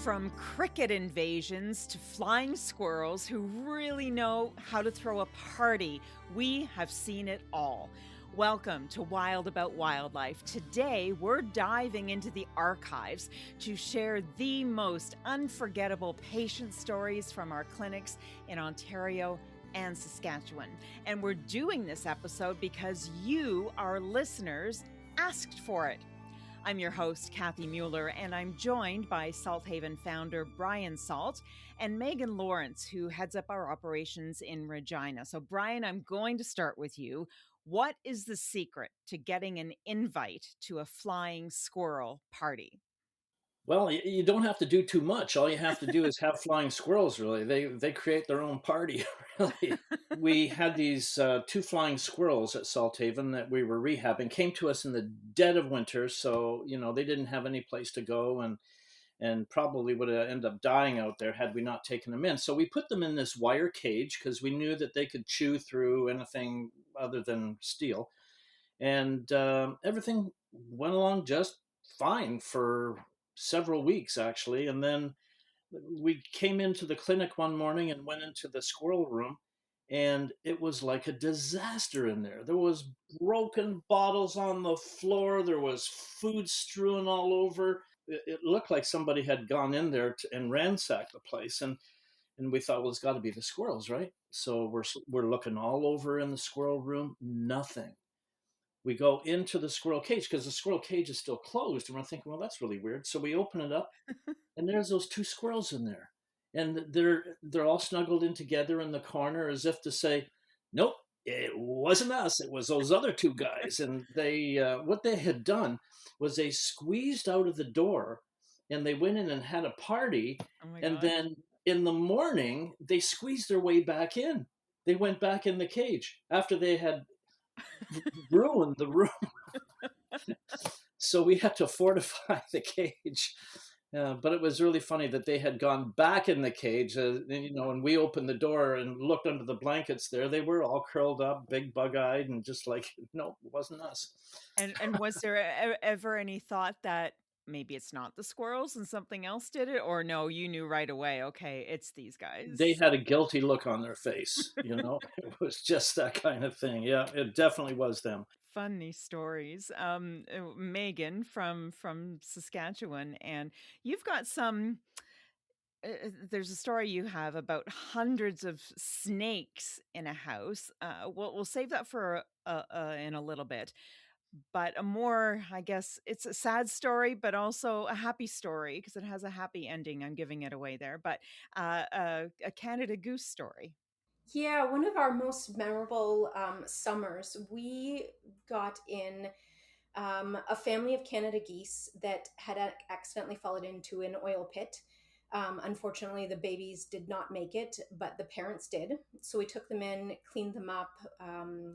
From cricket invasions to flying squirrels who really know how to throw a party, we have seen it all. Welcome to Wild About Wildlife. Today, we're diving into the archives to share the most unforgettable patient stories from our clinics in Ontario and Saskatchewan. And we're doing this episode because you, our listeners, asked for it. I'm your host, Kathy Mueller, and I'm joined by Salthaven founder Brian Salt and Megan Lawrence, who heads up our operations in Regina. So, Brian, I'm going to start with you. What is the secret to getting an invite to a flying squirrel party? Well, you don't have to do too much. All you have to do is have flying squirrels, really. They create their own party, really. We had these two flying squirrels at Salthaven that we were rehabbing, came to us in the dead of winter, so, they didn't have any place to go and probably would have ended up dying out there had we not taken them in. So we put them in this wire cage because we knew that they could chew through anything other than steel. And everything went along just fine for several weeks, actually. And then we came into the clinic one morning and went into the squirrel room, and it was like a disaster in there. There was broken bottles on the floor. There was food strewn all over. It looked like somebody had gone in there and ransacked the place. And we thought, well, it's got to be the squirrels, right? So we're looking all over in the squirrel room. Nothing. We go into the squirrel cage because the squirrel cage is still closed. And we're thinking, well, that's really weird. So we open it up, and there's those two squirrels in there. And they're all snuggled in together in the corner as if to say, nope, it wasn't us. It was those other two guys. And they what they had done was they squeezed out of the door and they went in and had a party. Oh my And gosh. then in the morning, they squeezed their way back in. They went back in the cage after they had ruined the room. So we had to fortify the cage. But it was really funny that they had gone back in the cage, and we opened the door and looked under the blankets there. They were all curled up, big bug-eyed, and just like, no, it wasn't us. And was there ever any thought that maybe it's not the squirrels and something else did it? Or no, you knew right away, okay, it's these They guys? had a guilty look on their face, It was just that kind of thing. Yeah, it definitely was them. Funny stories. Megan from Saskatchewan, and you've got some. There's a story you have about hundreds of snakes in a house. We'll save that for in a little bit. But a more, I guess, it's a sad story, but also a happy story because it has a happy ending. I'm giving it away there, but a Canada Goose story. Yeah, one of our most memorable summers, we got in a family of Canada geese that had accidentally fallen into an oil pit. Unfortunately, the babies did not make it, but the parents did. So we took them in, cleaned them up.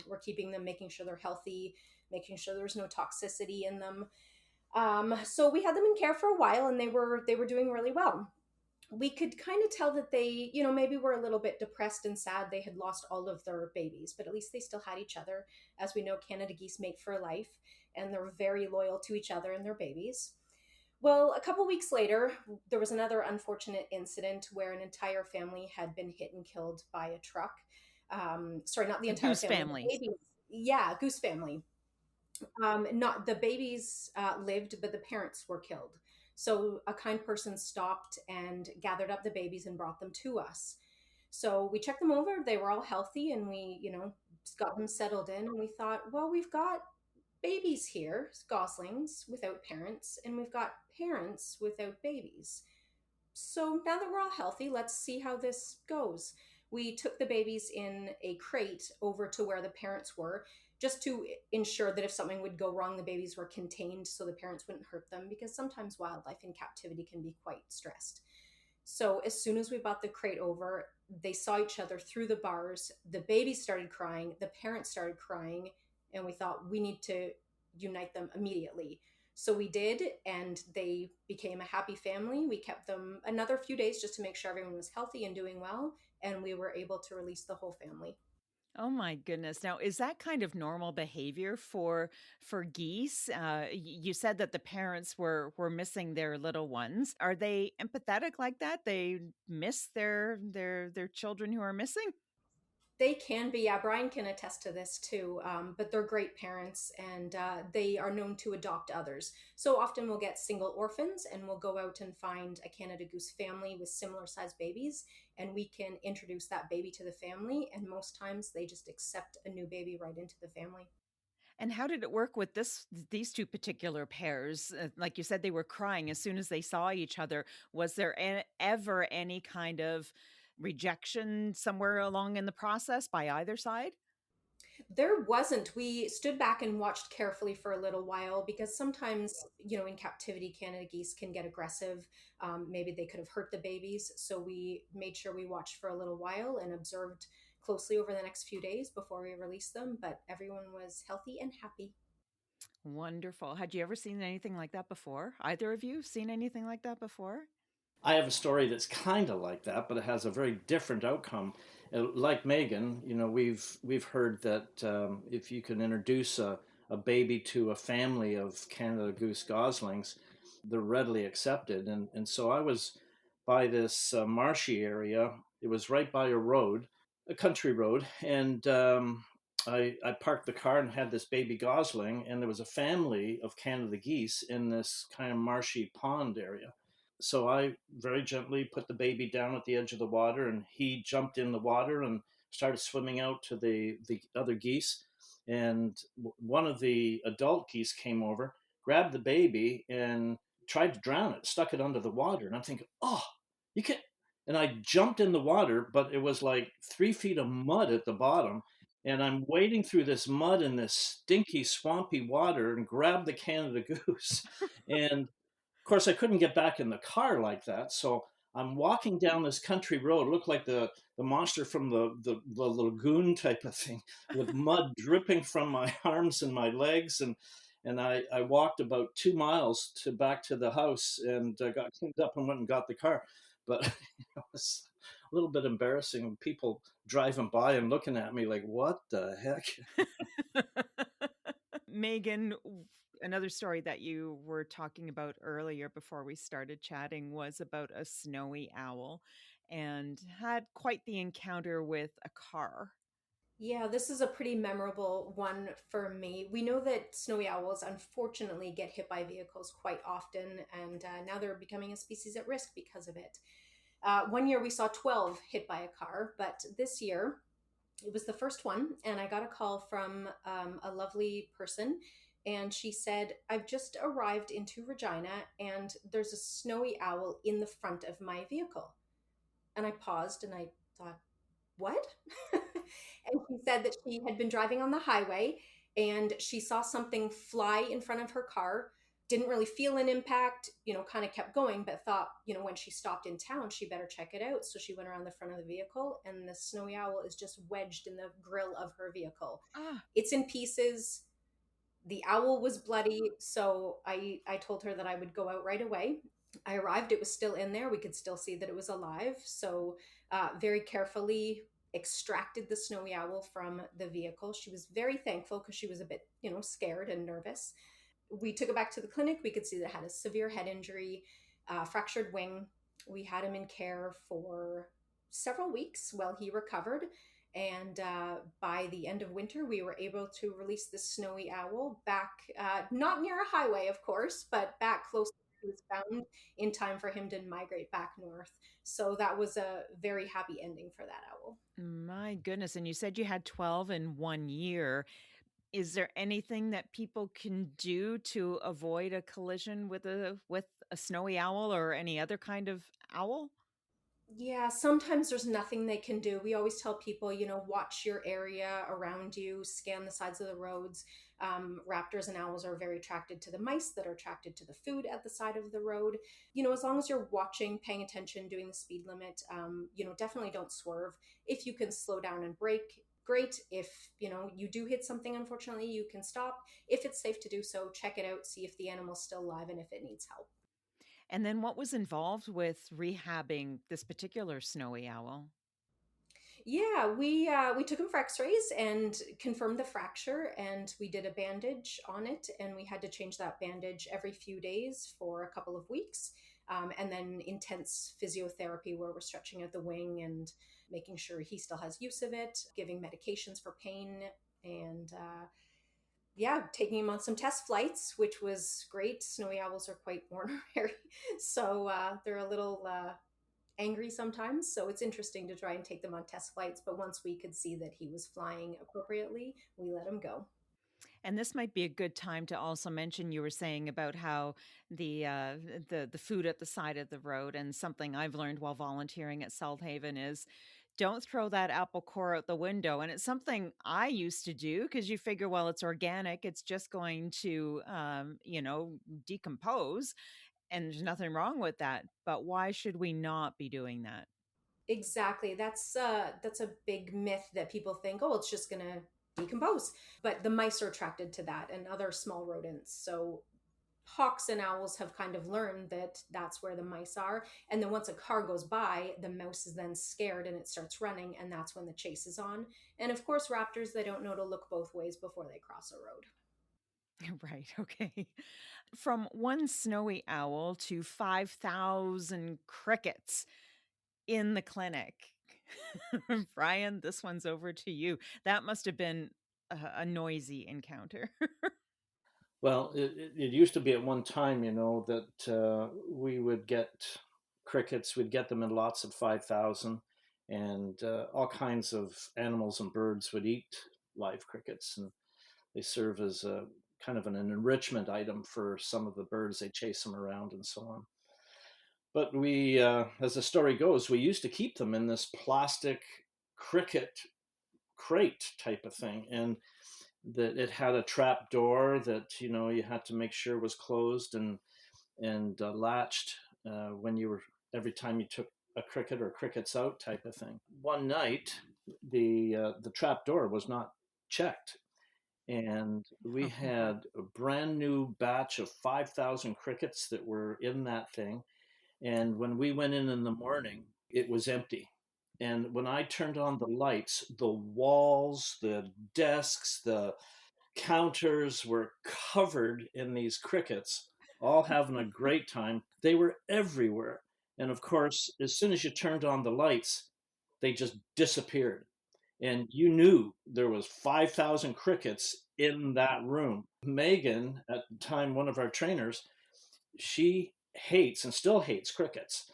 We're keeping them, making sure they're healthy, making sure there's no toxicity in them. So we had them in care for a while, and they were doing really well. We could kind of tell that they, maybe were a little bit depressed and sad. They had lost all of their babies, but at least they still had each other. As we know, Canada geese mate for life, and they're very loyal to each other and their babies. Well, a couple weeks later, there was another unfortunate incident where an entire family had been hit and killed by a truck. Sorry, not the The entire Goose family, the family. babies. Yeah, goose family. Not the babies lived, but the parents were killed. So a kind person stopped and gathered up the babies and brought them to us. So we checked them over. They were all healthy, and we, got them settled in. And we thought, well, we've got babies here, goslings without parents, and we've got parents without babies. So now that we're all healthy, let's see how this goes. We took the babies in a crate over to where the parents were, just to ensure that if something would go wrong, the babies were contained so the parents wouldn't hurt them, because sometimes wildlife in captivity can be quite stressed. So as soon as we brought the crate over, they saw each other through the bars. The babies started crying, the parents started crying, and we thought we need to unite them immediately. So we did, and they became a happy family. We kept them another few days just to make sure everyone was healthy and doing well, and we were able to release the whole family. Oh my goodness. Now, is that kind of normal behavior for geese? You said that the parents were missing their little ones. Are they empathetic like that? They miss their children who are missing? They can be, yeah. Brian can attest to this too. But they're great parents, and they are known to adopt others. So often we'll get single orphans, and we'll go out and find a Canada Goose family with similar sized babies, and we can introduce that baby to the family. And most times they just accept a new baby right into the family. And how did it work with these two particular pairs? Like you said, they were crying as soon as they saw each other. Was there ever any kind of rejection somewhere along in the process by either side? There wasn't. We stood back and watched carefully for a little while because sometimes, in captivity, Canada geese can get aggressive. Maybe they could have hurt the babies. So we made sure we watched for a little while and observed closely over the next few days before we released them. But everyone was healthy and happy. Wonderful. Had you ever seen anything like that before? Either of you seen anything like that before? I have a story that's kind of like that, but it has a very different outcome. Like Megan, we've heard that if you can introduce a baby to a family of Canada Goose goslings, they're readily accepted. And so I was by this marshy area. It was right by a road, a country road, and I parked the car and had this baby gosling, and there was a family of Canada geese in this kind of marshy pond area. So I very gently put the baby down at the edge of the water, and he jumped in the water and started swimming out to the other geese. And one of the adult geese came over, grabbed the baby, and tried to drown it, stuck it under the water. And I'm thinking, oh, you can't. And I jumped in the water, but it was like 3 feet of mud at the bottom. And I'm wading through this mud and this stinky, swampy water and grabbed the Canada goose. And of course, I couldn't get back in the car like that. So I'm walking down this country road, looked like the monster from the lagoon type of thing, with mud dripping from my arms and my legs. And I walked about 2 miles to back to the house and got cleaned up and went and got the car. But it was a little bit embarrassing. People driving by and looking at me like, what the heck? Megan, another story that you were talking about earlier before we started chatting was about a snowy owl and had quite the encounter with a car. Yeah, this is a pretty memorable one for me. We know that snowy owls unfortunately get hit by vehicles quite often, and now they're becoming a species at risk because of it. One year we saw 12 hit by a car, but this year it was the first one, and I got a call from a lovely person, and she said, I've just arrived into Regina, and there's a snowy owl in the front of my vehicle. And I paused and I thought, what? And she said that she had been driving on the highway and she saw something fly in front of her car, didn't really feel an impact, kind of kept going, but thought, when she stopped in town, she better check it out. So she went around the front of the vehicle, and the snowy owl is just wedged in the grill of her vehicle. Ah, It's in pieces. The owl was bloody. So I told her that I would go out right away. I arrived, it was still in there. We could still see that it was alive. So, very carefully extracted the snowy owl from the vehicle. She was very thankful because she was a bit, scared and nervous. We took it back to the clinic. We could see that it had a severe head injury, fractured wing. We had him in care for several weeks while he recovered. And by the end of winter, we were able to release the snowy owl back, not near a highway, of course, but back close to where he was found in time for him to migrate back north. So that was a very happy ending for that owl. my goodness. And you said you had 12 in 1 year. Is there anything that people can do to avoid a collision with a snowy owl or any other kind of owl? Yeah, sometimes there's nothing they can do. We always tell people, watch your area around you, scan the sides of the roads. Raptors and owls are very attracted to the mice that are attracted to the food at the side of the road. As long as you're watching, paying attention, doing the speed limit, definitely don't swerve. If you can slow down and brake, great. If, you do hit something, unfortunately, you can stop. If it's safe to do so, check it out, see if the animal's still alive and if it needs help. And then what was involved with rehabbing this particular snowy owl? Yeah, we took him for X-rays and confirmed the fracture, and we did a bandage on it, and we had to change that bandage every few days for a couple of weeks, and then intense physiotherapy where we're stretching out the wing and making sure he still has use of it, giving medications for pain, and yeah, taking him on some test flights, which was great. Snowy owls are quite ornery, so they're a little angry sometimes. So it's interesting to try and take them on test flights. But once we could see that he was flying appropriately, we let him go. And this might be a good time to also mention you were saying about how the food at the side of the road, and something I've learned while volunteering at Salthaven is don't throw that apple core out the window. And it's something I used to do because you figure, well, it's organic, it's just going to decompose, and there's nothing wrong with that. But why should we not be doing that? Exactly. That's a big myth that people think, oh, it's just gonna decompose. But the mice are attracted to that and other small rodents. So hawks and owls have kind of learned that that's where the mice are. And then once a car goes by, the mouse is then scared and it starts running, and that's when the chase is on. And of course, raptors, they don't know to look both ways before they cross a road. Right. Okay. From one snowy owl to 5,000 crickets in the clinic. Brian, this one's over to you. That must have been a noisy encounter. Well, it used to be at one time, that we would get crickets, we'd get them in lots of 5,000, and all kinds of animals and birds would eat live crickets, and they serve as a kind of an enrichment item for some of the birds. They chase them around and so on. But as the story goes, we used to keep them in this plastic cricket crate type of thing, and that it had a trap door that you had to make sure was closed and latched when you were every time you took a cricket or crickets out type of thing. One night, the trap door was not checked, and we had a brand new batch of 5,000 crickets that were in that thing. And when we went in the morning, it was empty. And when I turned on the lights, the walls, the desks, the counters were covered in these crickets, all having a great time. They were everywhere. And of course, as soon as you turned on the lights, they just disappeared. And you knew there was 5,000 crickets in that room. Megan, at the time, one of our trainers, she hates and still hates crickets.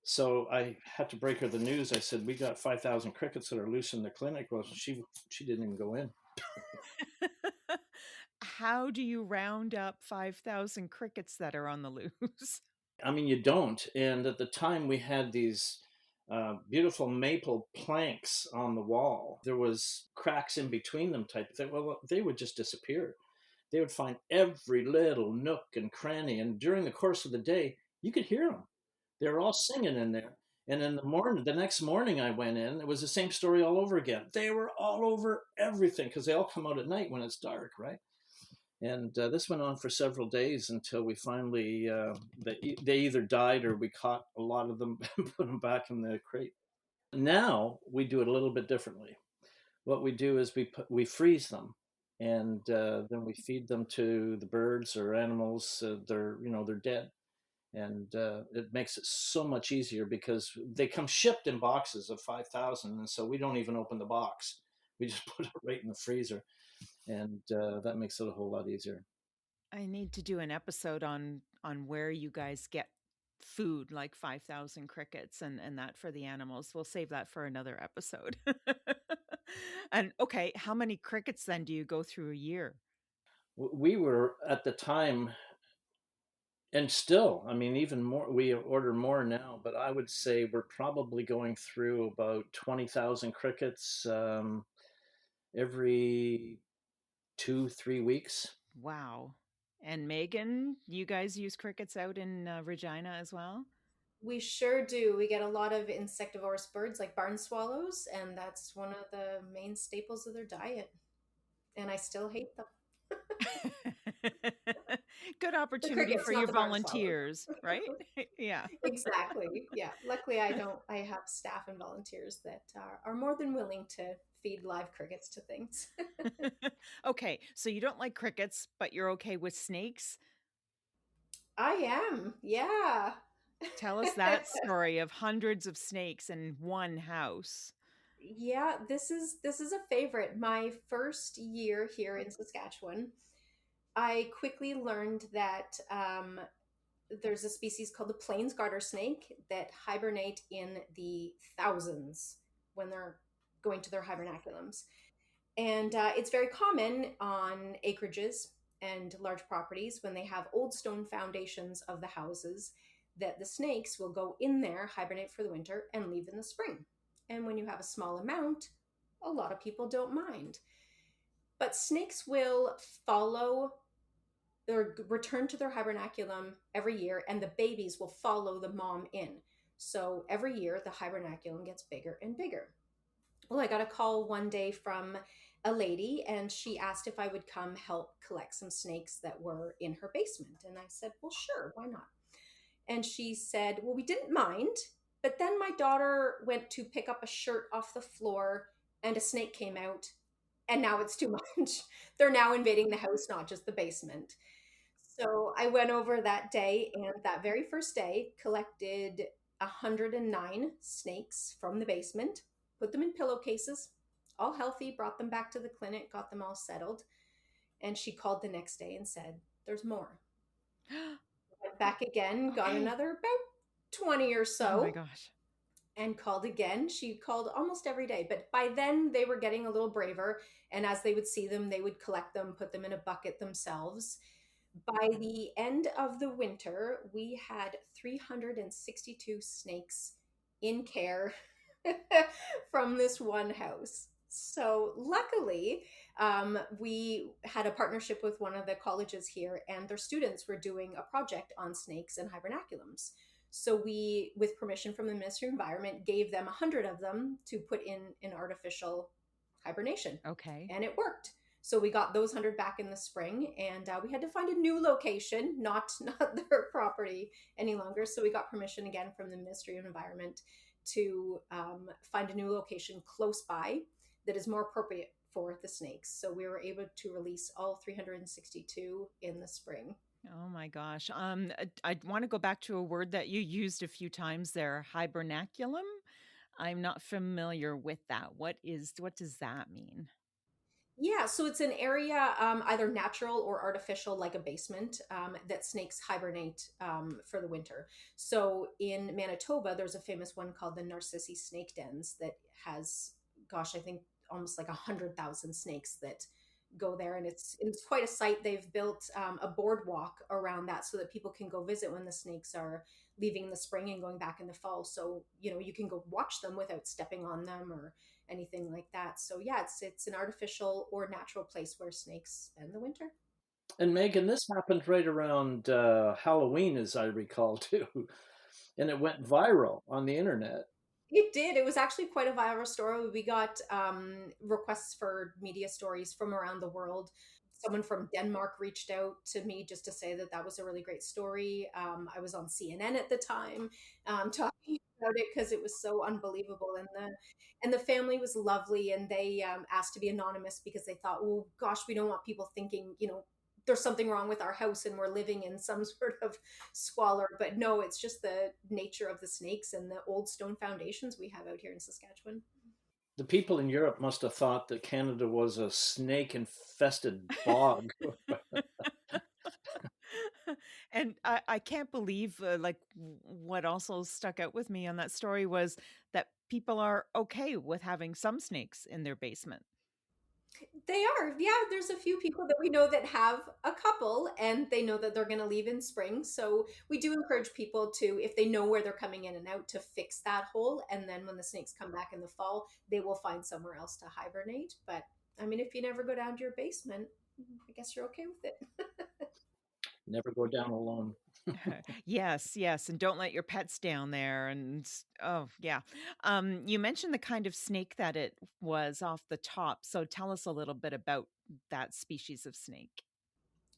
So I had to break her the news. I said, we got 5,000 crickets that are loose in the clinic. Well, she didn't even go in. How do you round up 5,000 crickets that are on the loose? I mean, you don't. And at the time, we had these beautiful maple planks on the wall. There was cracks in between them type of thing. Well, they would just disappear. They would find every little nook and cranny. And during the course of the day, you could hear them. They were all singing in there. And in the next morning I went in, it was the same story all over again. They were all over everything because they all come out at night when it's dark, right? And this went on for several days until we finally, they either died or we caught a lot of them and put them back in the crate. Now we do it a little bit differently. What we do is we freeze them, and then we feed them to the birds or animals. They're dead, and it makes it so much easier because they come shipped in boxes of 5,000, and so we don't even open the box. We just put it right in the freezer, and that makes it a whole lot easier. I need to do an episode on where you guys get food like 5,000 crickets and that for the animals. We'll save that for another episode. And okay, how many crickets then do you go through a year? We were at the time, and still, I mean, even more, we order more now, but I would say we're probably going through about 20,000 crickets every 2-3 weeks. Wow. And Megan, you guys use crickets out in Regina as well? We sure do. We get a lot of insectivorous birds like barn swallows, and that's one of the main staples of their diet. And I still hate them. Good The opportunity crickets, for not your the garden swallows. volunteers, right? Yeah. Exactly. Yeah. Luckily, I don't. I have staff and volunteers that are more than willing to feed live crickets to things. Okay, so you don't like crickets, but you're okay with snakes? I am. Yeah. Tell us that story of hundreds of snakes in one house. Yeah, this is a favorite. My first year here in Saskatchewan, I quickly learned that there's a species called the plains garter snake that hibernate in the thousands when they're going to their hibernaculums. And it's very common on acreages and large properties when they have old stone foundations of the houses that the snakes will go in there, hibernate for the winter, and leave in the spring. And when you have a small amount, a lot of people don't mind. But snakes will follow or return to their hibernaculum every year, and the babies will follow the mom in. So every year, the hibernaculum gets bigger and bigger. Well, I got a call one day from a lady, and she asked if I would come help collect some snakes that were in her basement. And I said, well, sure, why not? And she said, well, we didn't mind. But then my daughter went to pick up a shirt off the floor, and a snake came out, and now it's too much. They're now invading the house, not just the basement. So I went over that day, and that very first day collected 109 snakes from the basement, put them in pillowcases, all healthy, brought them back to the clinic, got them all settled. And she called the next day and said, there's more. Went back again, got Okay. another about 20 or Oh my so, gosh. and called again. She called almost every day, but by then they were getting a little braver. And as they would see them, they would collect them, put them in a bucket themselves. By the end of the winter, we had 362 snakes in care from this one house. So, luckily, we had a partnership with one of the colleges here, and their students were doing a project on snakes and hibernaculums. So, we, with permission from the Ministry of Environment, gave them 100 of them to put in artificial hibernation, Okay. and it worked. So we got those 100 back in the spring, and we had to find a new location, not their property any longer. So we got permission again from the Ministry of Environment to find a new location close by that is more appropriate for the snakes. So we were able to release all 362 in the spring. Oh my gosh. I want to go back to a word that you used a few times there, hibernaculum. I'm not familiar with that. What does that mean? Yeah, so it's an area, either natural or artificial, like a basement, that snakes hibernate for the winter. So in Manitoba, there's a famous one called the Narcissi Snake Dens that has, gosh, I think almost like 100,000 snakes that go there, and it's quite a sight. They've built a boardwalk around that so that people can go visit when the snakes are leaving in the spring and going back in the fall. So you can go watch them without stepping on them or anything like that. So yeah, it's an artificial or natural place where snakes spend the winter. And Megan, this happened right around Halloween, as I recall, too. And it went viral on the internet. It did. It was actually quite a viral story. We got requests for media stories from around the world. Someone from Denmark reached out to me just to say that that was a really great story. I was on CNN at the time talking about it because it was so unbelievable, and the family was lovely, and they asked to be anonymous because they thought, oh gosh, we don't want people thinking, there's something wrong with our house and we're living in some sort of squalor. But no, it's just the nature of the snakes and the old stone foundations we have out here in Saskatchewan. The people in Europe must have thought that Canada was a snake infested bog. And I can't believe, what also stuck out with me on that story was that people are okay with having some snakes in their basement. They are. Yeah, there's a few people that we know that have a couple, and they know that they're going to leave in spring. So we do encourage people to, if they know where they're coming in and out, to fix that hole. And then when the snakes come back in the fall, they will find somewhere else to hibernate. But I mean, if you never go down to your basement, I guess you're okay with it. Never go down alone. Yes, yes, and don't let your pets down there. And oh, yeah. You mentioned the kind of snake that it was off the top. So tell us a little bit about that species of snake.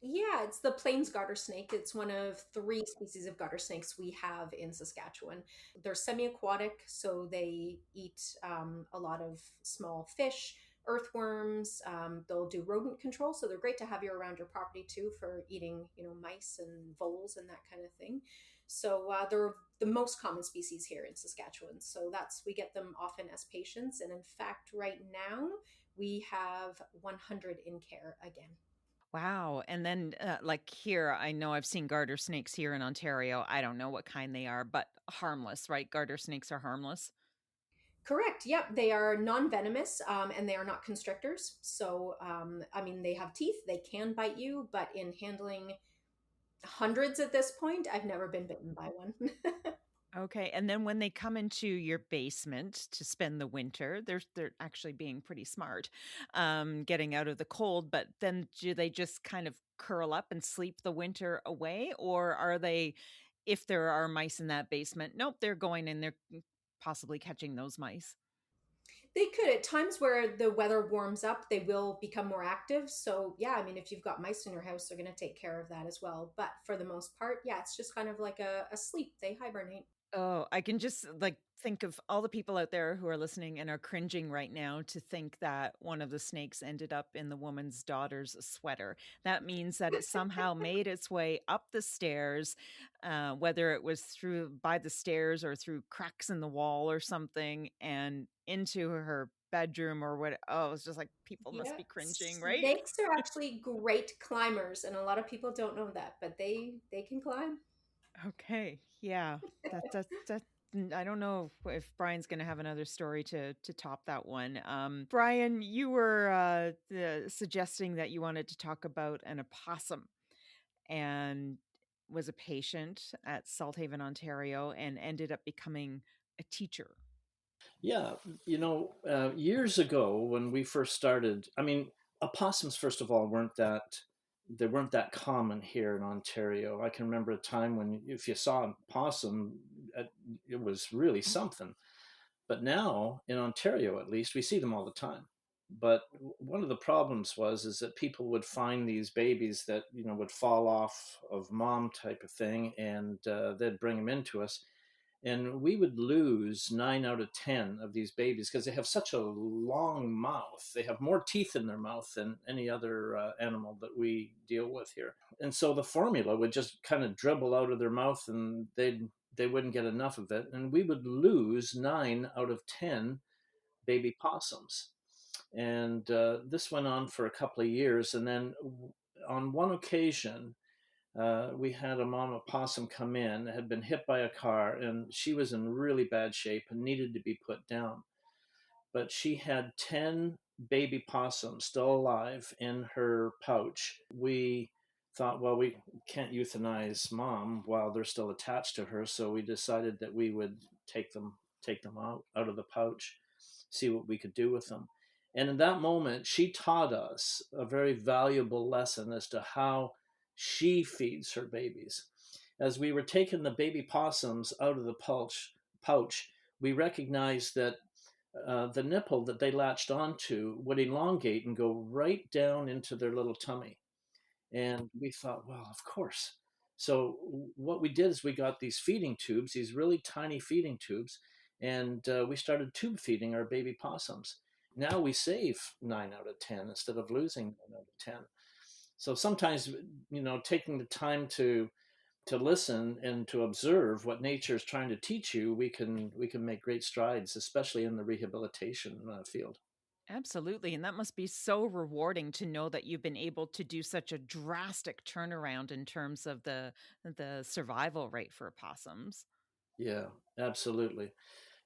Yeah, it's the plains garter snake. It's one of three species of garter snakes we have in Saskatchewan. They're semi-aquatic, so they eat a lot of small fish, earthworms. They'll do rodent control, so they're great to have you around your property too for eating, mice and voles and that kind of thing. So they're the most common species here in Saskatchewan. So we get them often as patients, and in fact, right now we have 100 in care again. Wow. And then, like here, I know I've seen garter snakes here in Ontario. I don't know what kind they are, but harmless, right? Garter snakes are harmless. Correct. Yep. They are non venomous and they are not constrictors. So, I mean, they have teeth, they can bite you, but in handling hundreds at this point, I've never been bitten by one. Okay. And then when they come into your basement to spend the winter, they're actually being pretty smart, getting out of the cold. But then do they just kind of curl up and sleep the winter away? Or are they, if there are mice in that basement, nope, they're going in, they're possibly catching those mice. They could, at times where the weather warms up, they will become more active. So, yeah, I mean, if you've got mice in your house, they're going to take care of that as well. But for the most part, yeah, it's just kind of like a sleep. They hibernate. Oh, I can just like think of all the people out there who are listening and are cringing right now to think that one of the snakes ended up in the woman's daughter's sweater. That means that it somehow made its way up the stairs, whether it was through by the stairs or through cracks in the wall or something, and into her bedroom or what. Oh, it's just like people must Yeah, be cringing, right? snakes are actually great climbers, and a lot of people don't know that, but they can climb. Okay. Yeah. That I don't know if Brian's going to have another story to top that one. Brian, you were suggesting that you wanted to talk about an opossum and was a patient at Salthaven, Ontario, and ended up becoming a teacher. Yeah, years ago when we first started, I mean, opossums first of all weren't that common here in Ontario. I can remember a time when if you saw an opossum, uh, it was really something. But now in Ontario, at least, we see them all the time. But one of the problems is that people would find these babies that would fall off of mom type of thing, and they'd bring them into us, and we would lose 9 out of 10 of these babies because they have such a long mouth. They have more teeth in their mouth than any other animal that we deal with here. And so the formula would just kind of dribble out of their mouth, and they wouldn't get enough of it, and we would lose 9 out of 10 baby possums. And this went on for a couple of years, and then on one occasion we had a mama possum come in, had been hit by a car, and she was in really bad shape and needed to be put down. But she had 10 baby possums still alive in her pouch. We thought, well, we can't euthanize mom while they're still attached to her, so we decided that we would take them out of the pouch, see what we could do with them. And in that moment, she taught us a very valuable lesson as to how she feeds her babies. As we were taking the baby possums out of the pouch, we recognized that the nipple that they latched onto would elongate and go right down into their little tummy. And we thought, well, of course. So what we did is we got these feeding tubes, these really tiny feeding tubes, and we started tube feeding our baby possums. Now we save 9 out of 10 instead of losing 9 out of 10. So sometimes, taking the time to listen and to observe what nature is trying to teach you, we can make great strides, especially in the rehabilitation field. Absolutely. And that must be so rewarding to know that you've been able to do such a drastic turnaround in terms of the survival rate for opossums. Yeah, absolutely.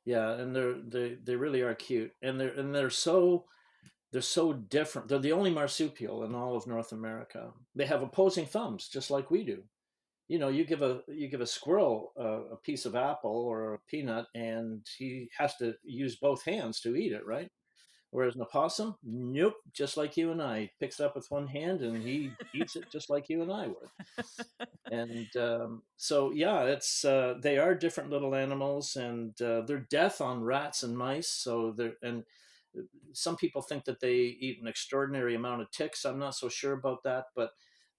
Yeah, and they really are cute, and they're so different. They're the only marsupial in all of North America. They have opposing thumbs, just like we do. You give a squirrel a piece of apple or a peanut, and he has to use both hands to eat it, right? Whereas an opossum, nope, just like you and I, picks it up with one hand and he eats it just like you and I would. And so, yeah, they are different little animals, and they're death on rats and mice. And some people think that they eat an extraordinary amount of ticks. I'm not so sure about that, but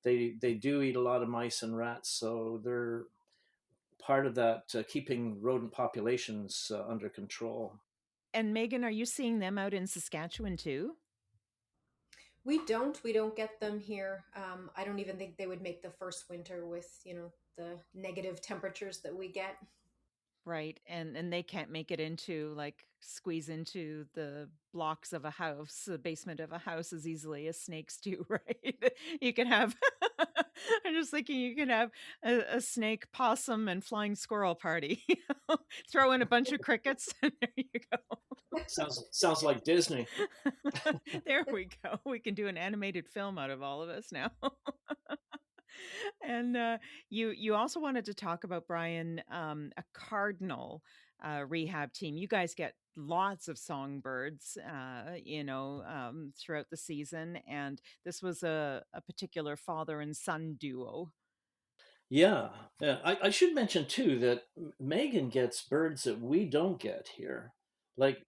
they do eat a lot of mice and rats, so they're part of that keeping rodent populations under control. And Megan, are you seeing them out in Saskatchewan too? We don't get them here. I don't even think they would make the first winter with, the negative temperatures that we get. Right. And they can't make it into like squeeze into the blocks of a house, the basement of a house as easily as snakes do, right? You can have I'm just thinking you can have a snake, possum, and flying squirrel party. Throw in a bunch of crickets and there you Sounds like Disney. go. There we go. We can do an animated film out of all of us now. And you also wanted to talk about Brian, a cardinal rehab team. You guys get lots of songbirds, throughout the season, and this was a particular father and son duo. Yeah, yeah. I should mention too that Megan gets birds that we don't get here, like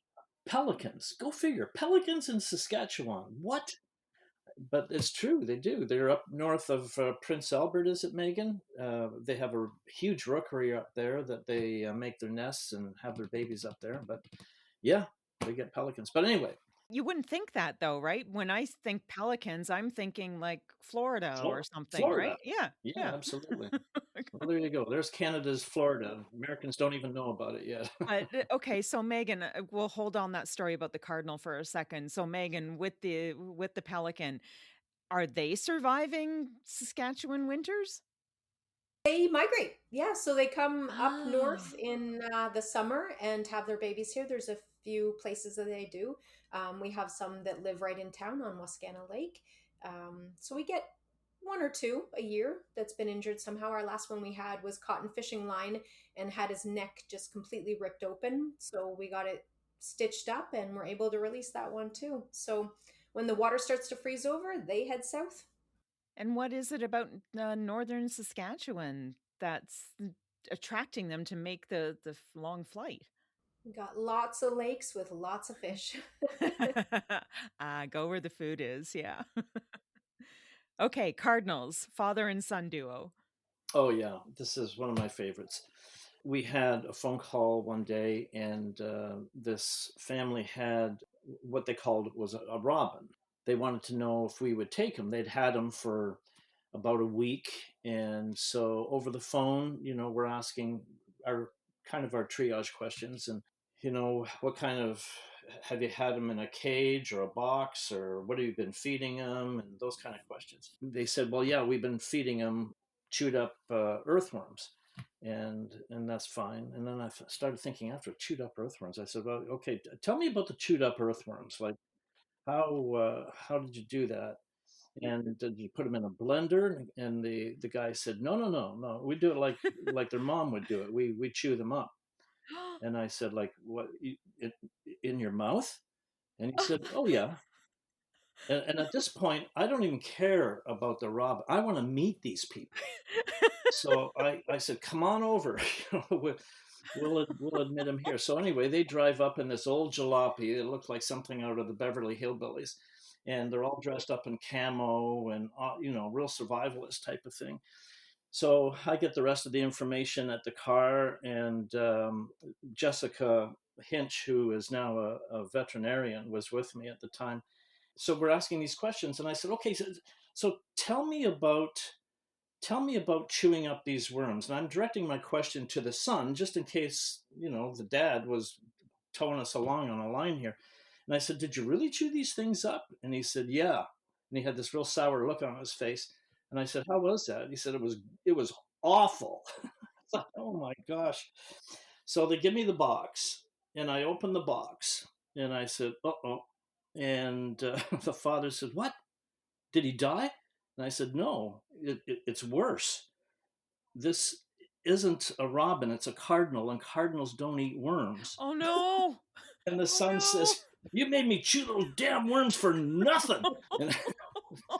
pelicans. Go figure, pelicans in Saskatchewan. What? But it's true, they do. They're up north of Prince Albert, is it, Megan? They have a huge rookery up there that they make their nests and have their babies up there. But yeah, they get pelicans. But anyway, You wouldn't think that though, right? When I think pelicans, I'm thinking like Florida or something, Florida. right? Yeah, Yeah, yeah. absolutely. Well, there you go. There's Canada's Florida. Americans don't even know about it yet. But okay, so Megan, we'll hold on that story about the cardinal for a second. So Megan, with the pelican, are they surviving Saskatchewan winters? They migrate, yeah. So they come up Ah, north in the summer and have their babies here. There's a few places that they do. We have some that live right in town on Wascana Lake. So we get one or two a year that's been injured somehow. Our last one we had was caught in fishing line and had his neck just completely ripped open. So we got it stitched up and we're able to release that one too. So when the water starts to freeze over, they head south. and what is it about northern Saskatchewan that's attracting them to make the long flight? We got lots of lakes with lots of fish. Go where the food is. Yeah. Okay, cardinals, father and son duo. Oh yeah, this is one of my favorites. We had a phone call one day, and this family had what they called was a robin. They wanted to know if we would take them. They'd had them for about a week, and so over the phone, we're asking our our triage questions, and what kind of have you had them in a cage or a box, or what have you been feeding them, and those kind of questions. They said, well, yeah, we've been feeding them chewed up earthworms, and that's fine. And then I started thinking, after chewed up earthworms, I said, well, okay, tell me about the chewed up earthworms. Like, how did you do that? And did you put them in a blender? And the guy said, no, no, no, no, we do it like their mom would do it. We chew them up. And I said, like, what, in your mouth? And he said, oh yeah. And at this point, I don't even care about the rob. I want to meet these people. So I said, come on over. We'll admit him here. So anyway, they drive up in this old jalopy. It looks like something out of the Beverly Hillbillies, and they're all dressed up in camo and real survivalist type of thing. So I get the rest of the information at the car, and Jessica Hinch, who is now a veterinarian, was with me at the time. So we're asking these questions, and I said, okay, so tell me about chewing up these worms. And I'm directing my question to the son, just in case, the dad was towing us along on a line here. And I said, did you really chew these things up? And he said, yeah. And he had this real sour look on his face. And I said, how was that? And he said, it was awful. I thought, oh my gosh. So they give me the box, and I open the box, and I said, uh-oh. And the father said, what? Did he die? And I said, no, it's worse. This isn't a robin, it's a cardinal, and cardinals don't eat worms. Oh no. And the Oh son no. says, you made me chew those damn worms for nothing. And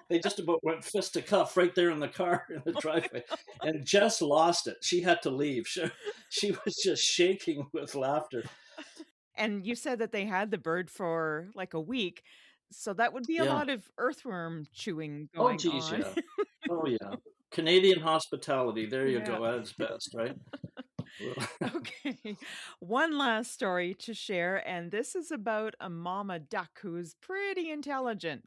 they just about went fist to cuff right there in the car in the driveway. And Jess lost it. She had to leave. She was just shaking with laughter. And you said that they had the bird for like a week. So that would be a Yeah. lot of earthworm chewing Oh, going geez, on. yeah. Oh yeah, Canadian hospitality. There you Yeah. go. At its best, right? Well, Okay. One last story to share, and this is about a mama duck who's pretty intelligent.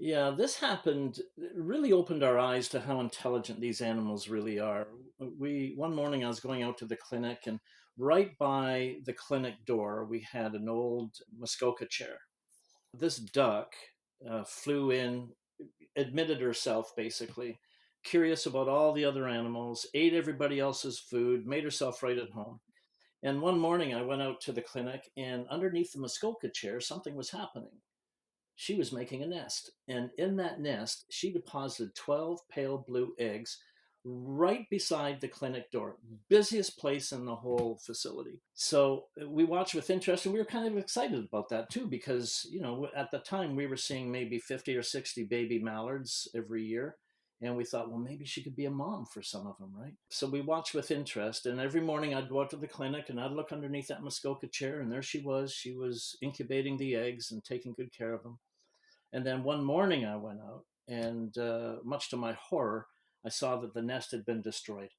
yeah, this happened. It really opened our eyes to how intelligent these animals really are. We one morning I was going out to the clinic, and right by the clinic door we had an old Muskoka chair. This duck flew in, admitted herself basically, curious about all the other animals, ate everybody else's food, made herself right at home. And one morning I went out to the clinic, and underneath the Muskoka chair, something was happening. She was making a nest. And in that nest, she deposited 12 pale blue eggs right beside the clinic door, busiest place in the whole facility. So we watched with interest, and we were kind of excited about that too, because, at the time we were seeing maybe 50 or 60 baby mallards every year. And we thought, well, maybe she could be a mom for some of them, right? So we watched with interest. And every morning I'd go out to the clinic and I'd look underneath that Muskoka chair, and there she was. She was incubating the eggs and taking good care of them. And then one morning I went out, and much to my horror, I saw that the nest had been destroyed,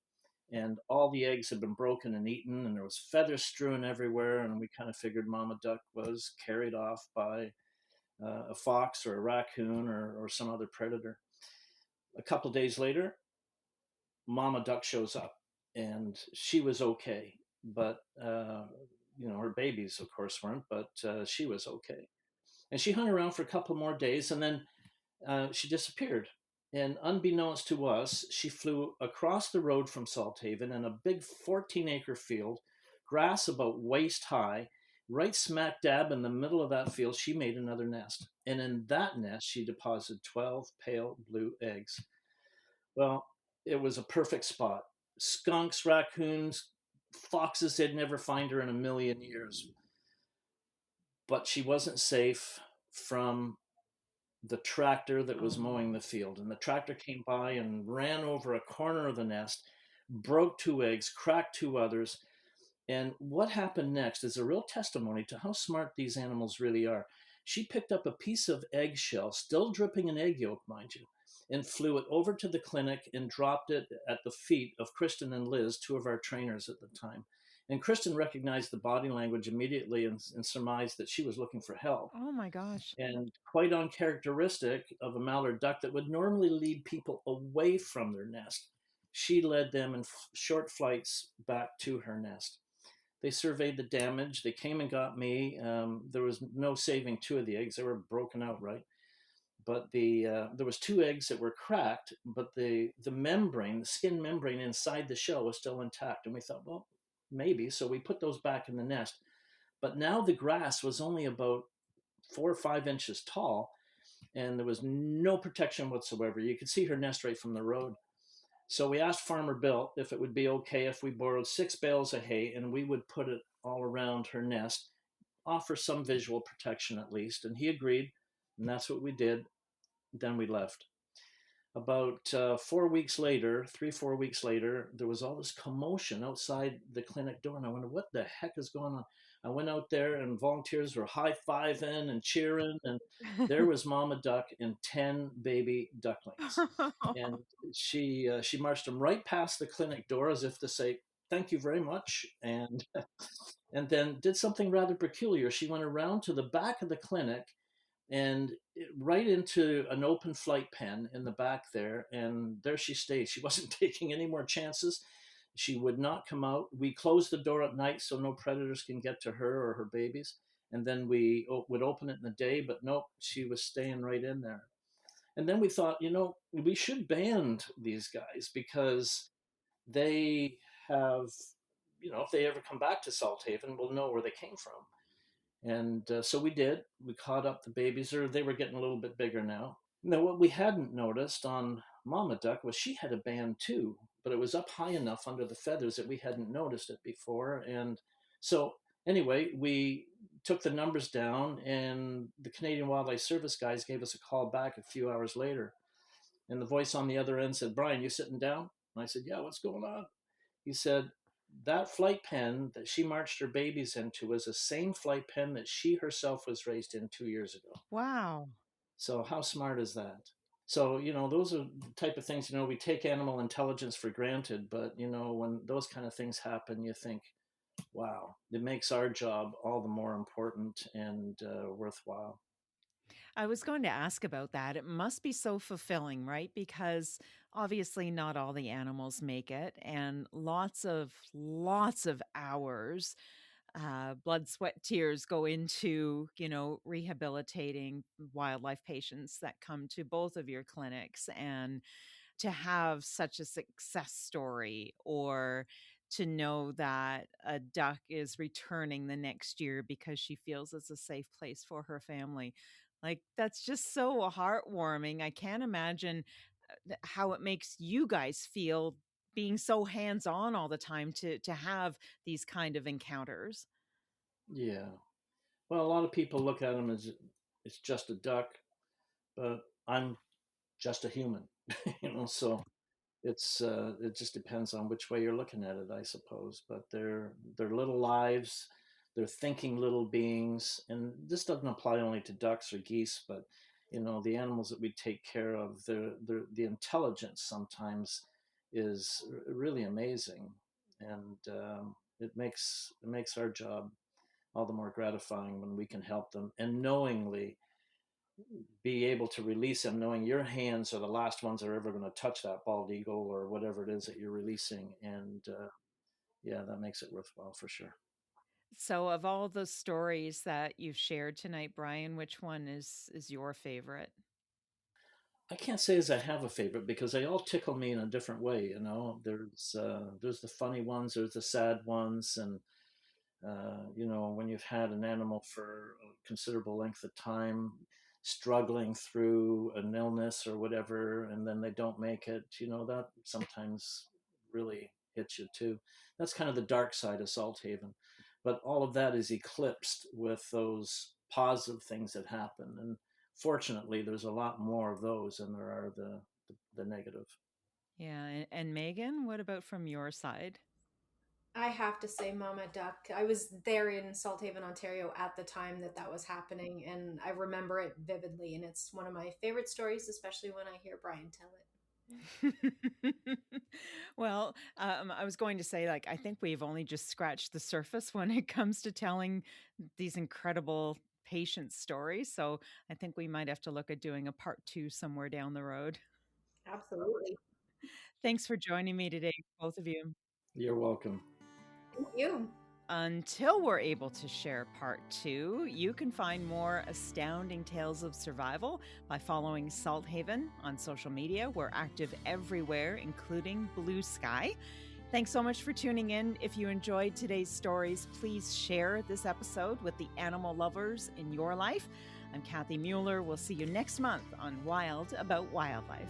and all the eggs had been broken and eaten, and there was feathers strewn everywhere. And we kind of figured Mama Duck was carried off by a fox or a raccoon or some other predator. A couple of days later, Mama Duck shows up, and she was okay, but her babies, of course, weren't. But she was okay, and she hung around for a couple more days, and then she disappeared. And unbeknownst to us, she flew across the road from Salthaven in a big 14-acre field, grass about waist high. Right smack dab in the middle of that field, she made another nest. And in that nest, she deposited 12 pale blue eggs. Well, it was a perfect spot. Skunks, raccoons, foxes, they'd never find her in a million years. But she wasn't safe from the tractor that was Oh. mowing the field. And the tractor came by and ran over a corner of the nest, broke two eggs, cracked two others. And what happened next is a real testimony to how smart these animals really are. She picked up a piece of eggshell, still dripping in egg yolk, mind you, and flew it over to the clinic and dropped it at the feet of Kristen and Liz, two of our trainers at the time. And Kristen recognized the body language immediately and surmised that she was looking for help. Oh my gosh. And quite uncharacteristic of a mallard duck that would normally lead people away from their nest, she led them in short flights back to her nest. They surveyed the damage. They came and got me. There was no saving two of the eggs; they were broken outright. But there was two eggs that were cracked, but the membrane, the skin membrane inside the shell, was still intact. And we thought, well, maybe. So we put those back in the nest. But now the grass was only about 4 or 5 inches tall, and there was no protection whatsoever. You could see her nest right from the road. So we asked Farmer Bill if it would be okay if we borrowed 6 bales of hay and we would put it all around her nest, offer some visual protection at least. And he agreed, and that's what we did. Then we left. About 4 weeks later, 3, 4 weeks later, there was all this commotion outside the clinic door, and I wondered what the heck is going on. I went out there, and volunteers were high fiving and cheering, and there was Mama Duck and 10 baby ducklings, and she marched them right past the clinic door as if to say thank you very much, and then did something rather peculiar. She went around to the back of the clinic and right into an open flight pen in the back there. And there she stayed. She wasn't taking any more chances. She would not come out. We closed the door at night so no predators can get to her or her babies. And then we would open it in the day, but nope, she was staying right in there. And then we thought, we should band these guys because they have, if they ever come back to Salthaven, we'll know where they came from. And so we did. We caught up the babies, or they were getting a little bit bigger now. Now, what we hadn't noticed on Mama Duck was she had a band too, but it was up high enough under the feathers that we hadn't noticed it before. And so, anyway, we took the numbers down, and the Canadian Wildlife Service guys gave us a call back a few hours later. And the voice on the other end said, "Brian, you sitting down?" And I said, "Yeah, what's going on?" He said, that flight pen that she marched her babies into was the same flight pen that she herself was raised in 2 years ago. Wow. So how smart is that? So, those are the type of things, we take animal intelligence for granted, but, when those kind of things happen, you think, wow, it makes our job all the more important and worthwhile. I was going to ask about that. It must be so fulfilling, right? Because obviously not all the animals make it, and lots of hours, blood, sweat, tears go into, rehabilitating wildlife patients that come to both of your clinics. And to have such a success story, or to know that a duck is returning the next year because she feels it's a safe place for her family. Like, that's just so heartwarming. I can't imagine how it makes you guys feel being so hands-on all the time to have these kind of encounters. Yeah. Well, a lot of people look at them as it's just a duck, but I'm just a human, so it just depends on which way you're looking at it, I suppose. But they're little lives, they're thinking little beings, and this doesn't apply only to ducks or geese, but the animals that we take care of, the intelligence sometimes is really amazing, and it makes our job all the more gratifying when we can help them and knowingly be able to release them, knowing your hands are the last ones that are ever going to touch that bald eagle or whatever it is that you're releasing. And yeah, that makes it worthwhile for sure. So of all the stories that you've shared tonight, Brian, which one is your favorite? I can't say as I have a favorite because they all tickle me in a different way. There's the funny ones, there's the sad ones, and when you've had an animal for a considerable length of time, struggling through an illness or whatever, and then they don't make it, that sometimes really hits you too. That's kind of the dark side of Salthaven. But all of that is eclipsed with those positive things that happen. And fortunately, there's a lot more of those than there are the negative. Yeah, and Megan, what about from your side? I have to say, Mama Duck. I was there in Salthaven, Ontario at the time that that was happening, and I remember it vividly. And it's one of my favorite stories, especially when I hear Brian tell it. Well, I was going to say, like, I think we've only just scratched the surface when it comes to telling these incredible patient stories. So I think we might have to look at doing a part two somewhere down the road. Absolutely. Thanks for joining me today, both of you. You're welcome. Thank you. Until we're able to share part two, you can find more astounding tales of survival by following Salthaven on social media. We're active everywhere, including Bluesky. Thanks so much for tuning in. If you enjoyed today's stories, please share this episode with the animal lovers in your life. I'm Kathy Mueller. We'll see you next month on Wild About Wildlife.